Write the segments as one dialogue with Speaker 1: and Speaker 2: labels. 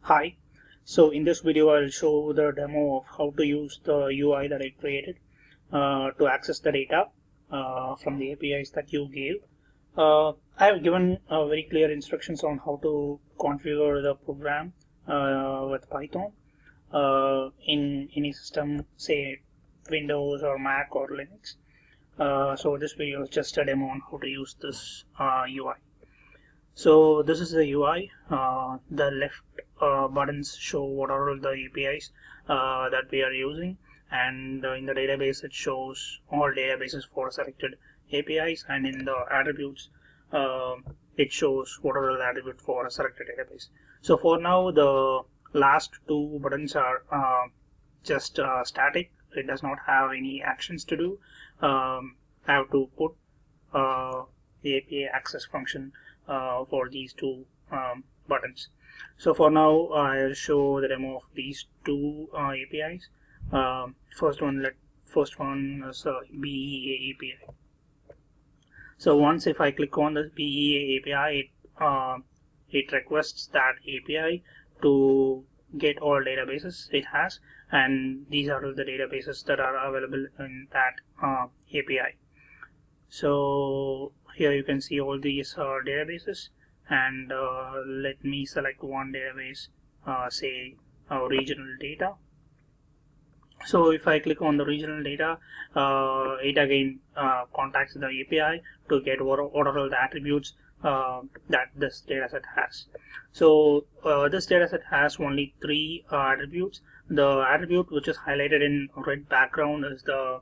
Speaker 1: Hi, so in this video I'll show the demo of how to use the UI that I created to access the data from the APIs that you gave. I have given very clear instructions on how to configure the program with Python in any system, say Windows or Mac or Linux. So this video is just a demo on how to use this UI. So this is the UI. The left buttons show what are all the APIs that we are using, and in the database it shows all databases for selected APIs, and in the attributes it shows what are all the attributes for a selected database. So for now the last two buttons are just static. It does not have any actions to do. I have to put the API access function for these two buttons. So for now, I'll show the demo of these two APIs. First one is BEA API. So once if I click on this BEA API, it requests that API to get all databases it has, and these are all the databases that are available in that API. So here you can see all these databases, and let me select one database, say regional data. So if I click on the regional data, it again contacts the API to get what are all the attributes that this dataset has. So this dataset has only three attributes. The attribute which is highlighted in red background is the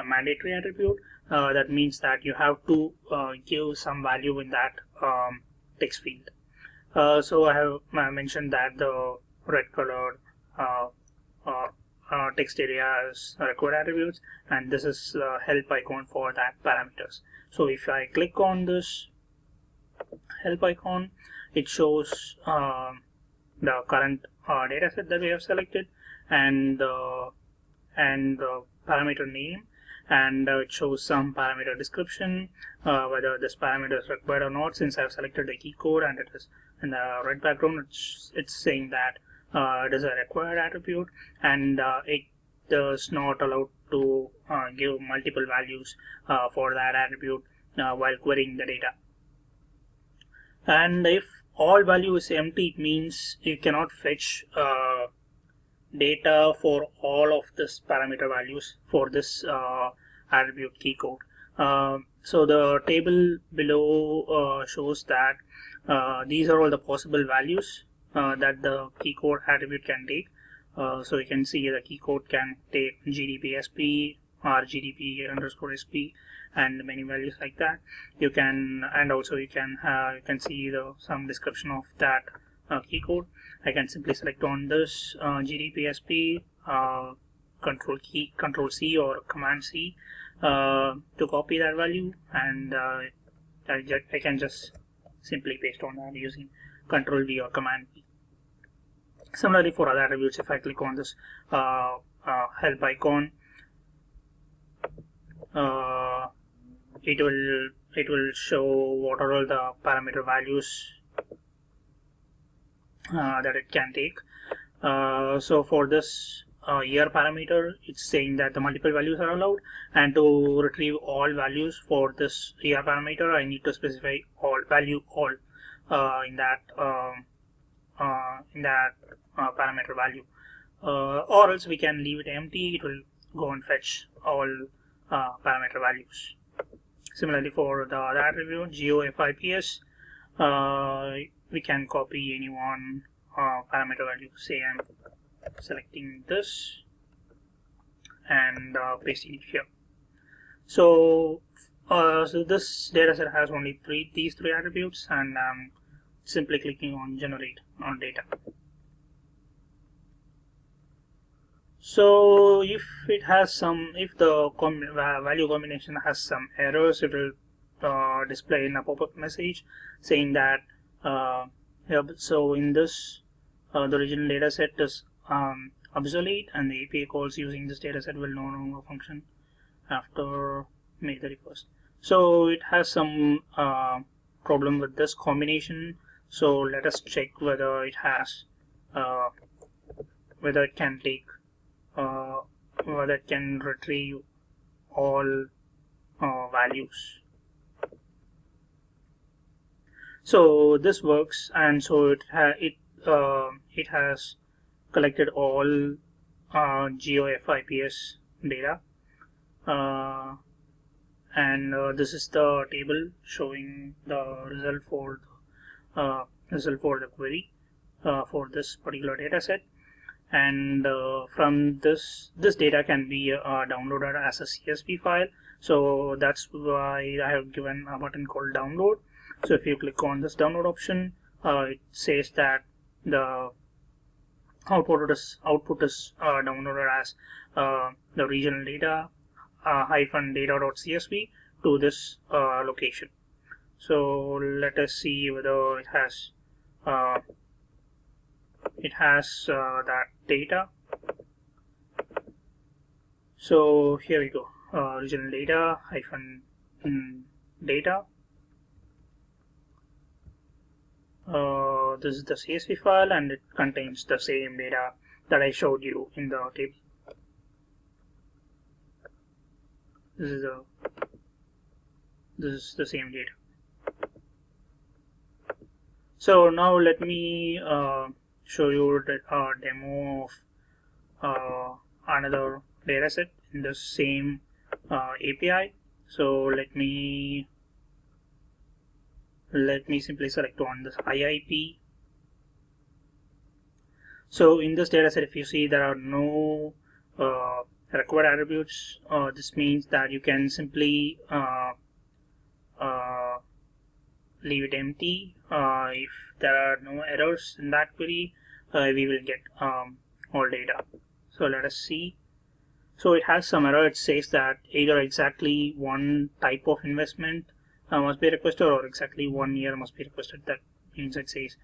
Speaker 1: mandatory attribute. That means that you have to give some value in that text field. So I have mentioned that the red colored text area is required attributes, and this is help icon for that parameters. So if I click on this help icon, it shows the current dataset that we have selected, and the parameter name, and it shows some parameter description, whether this parameter is required or not. Since I have selected the key code and it is in the red background, it's saying that it is a required attribute, and it does not allow to give multiple values for that attribute while querying the data. And if all value is empty, it means you cannot fetch data for all of this parameter values for this attribute key code. So the table below shows that these are all the possible values that the key code attribute can take. So you can see the key code can take GDP SP or GDP underscore SP and many values like that. You can, and also you can see some description of that key code. I can simply select on this GDP SP, Control C or Command C to copy that value, and I can just simply paste on that using Control V or Command V. Similarly for other attributes, if I click on this help icon, it will show what are all the parameter values that it can take. So for this year parameter, it's saying that the multiple values are allowed, and to retrieve all values for this year parameter, I need to specify value all in that parameter value, or else we can leave it empty. It will go and fetch all parameter values. Similarly for the other attribute GeoFIPS, we can copy any one parameter value. Say I'm selecting this and pasting it here. So this dataset has only these three attributes, and I'm simply clicking on generate on data. So if the value combination has some errors, it will display in a pop-up message saying that so in this the original dataset is obsolete, and the API calls using this dataset will no longer function after May 31st. So it has some problem with this combination. So let us check whether it has whether it can take whether it can retrieve all values. So this works, and so it has collected all GeoFIPS data, and this is the table showing the result for the query for this particular data set. And from this data can be downloaded as a CSV file. So that's why I have given a button called download. So if you click on this download option, it says that the output is downloaded as the regional data -data.csv to this location. So let us see whether it has that data. So here we go, regional data -data. This is the CSV file, and it contains the same data that I showed you in the table. This is the same data. So now let me show you a demo of another dataset in the same API. So let me simply select on this IIP. So in this dataset, if you see, there are no required attributes. This means that you can simply leave it empty. If there are no errors in that query, we will get all data. So let us see. So it has some error. It says that either exactly one type of investment must be requested, or exactly 1 year must be requested. That means it says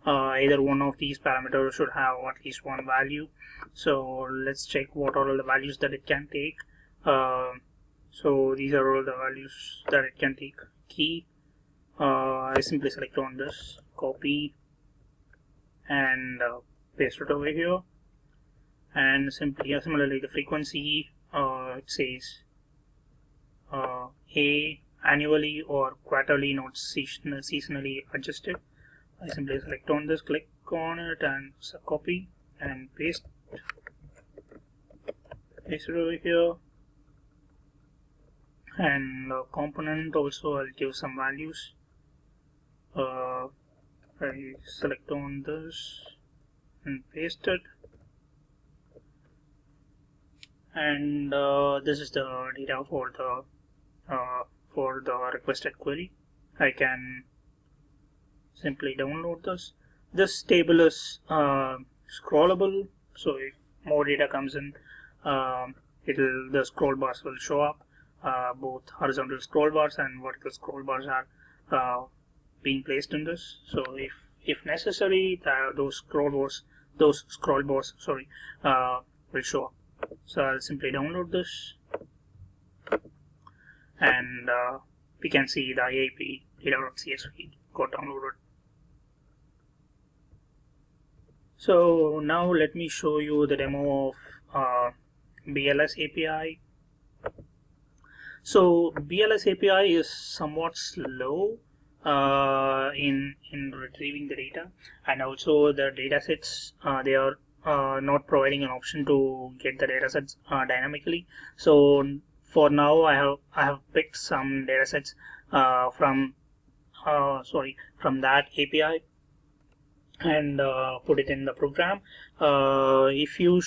Speaker 1: either one of these parameters should have at least one value. So let's check what are all the values that it can take. So these are all the values that it can take. Key, I simply select on this, copy, and paste it over here. And similarly the frequency, it says A, annually or quarterly, not seasonally adjusted. I simply select on this, click on it, and copy and paste it over here. And component also, I'll give some values. I select on this and paste it. And this is the data for the requested query. I can simply download this. This table is scrollable, so if more data comes in, the scroll bars will show up. Both horizontal scroll bars and vertical scroll bars are being placed in this. So if necessary, those scroll bars will show up. So I'll simply download this, and we can see the IIP data.csv got downloaded. So now let me show you the demo of BLS API. So BLS API is somewhat slow in retrieving the data, and also the datasets they are not providing an option to get the datasets dynamically. So for now, I have picked some datasets from that API and put it in the program. If you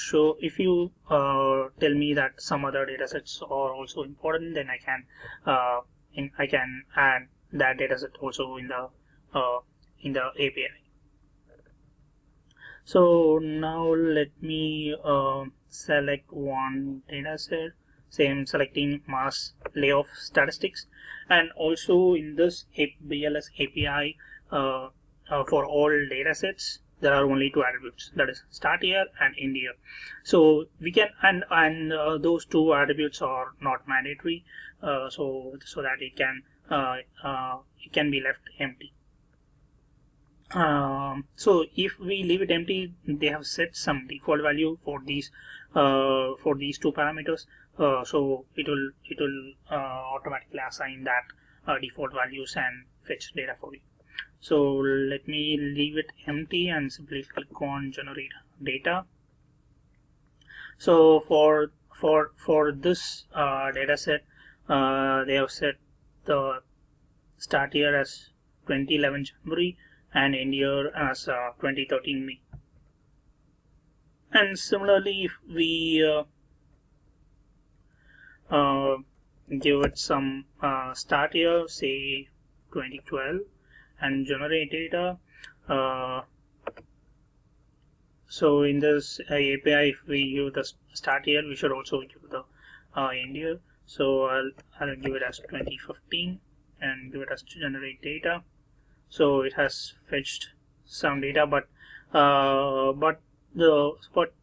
Speaker 1: tell me that some other datasets are also important, then I can add that dataset also in the API. So now let me select one dataset, selecting mass layoff statistics, and also in this BLS API for all datasets there are only two attributes, that is start year and end year. So we can and those two attributes are not mandatory, so that it can be left empty. So if we leave it empty, they have set some default value for these two parameters. So it will automatically assign that default values and fetch data for you. So let me leave it empty and simply click on generate data. So for this data set, they have set the start year as 2011 January and end year as 2013 May. And similarly, if we give it some start year, say 2012, and generate data. So in this API, if we give the start year, we should also give the end year. So I'll give it as 2015 and give it as generate data. So it has fetched some data, but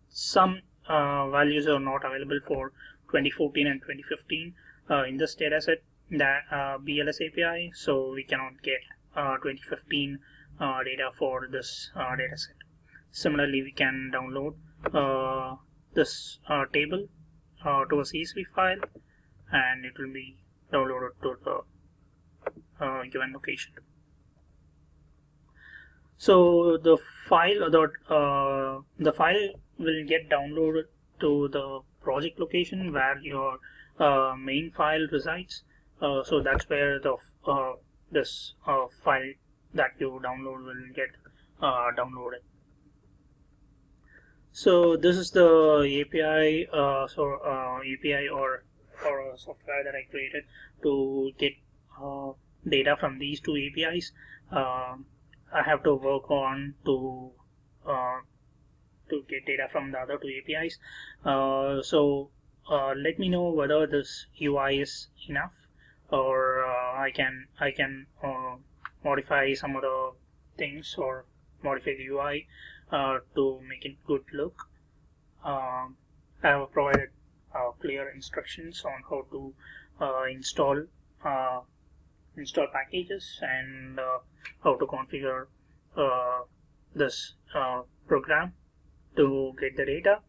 Speaker 1: some values are not available for 2014 and 2015 in this dataset, that BLS API. So we cannot get 2015 data for this dataset. Similarly, we can download this table to a CSV file, and it will be downloaded to the given location. So the file will get downloaded to the project location where your main file resides. So that's where the this file that you download will get downloaded. So this is the API, API or a software that I created to get data from these two APIs. I have to work on to get data from the other two APIs. So let me know whether this UI is enough, or I can modify some other things or modify the UI to make it good look. I have provided clear instructions on how to install packages and how to configure this program to get the data.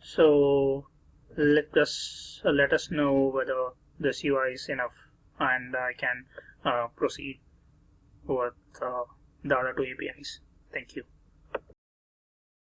Speaker 1: So let us know whether this UI is enough, and I can proceed with the other two APIs. Thank you.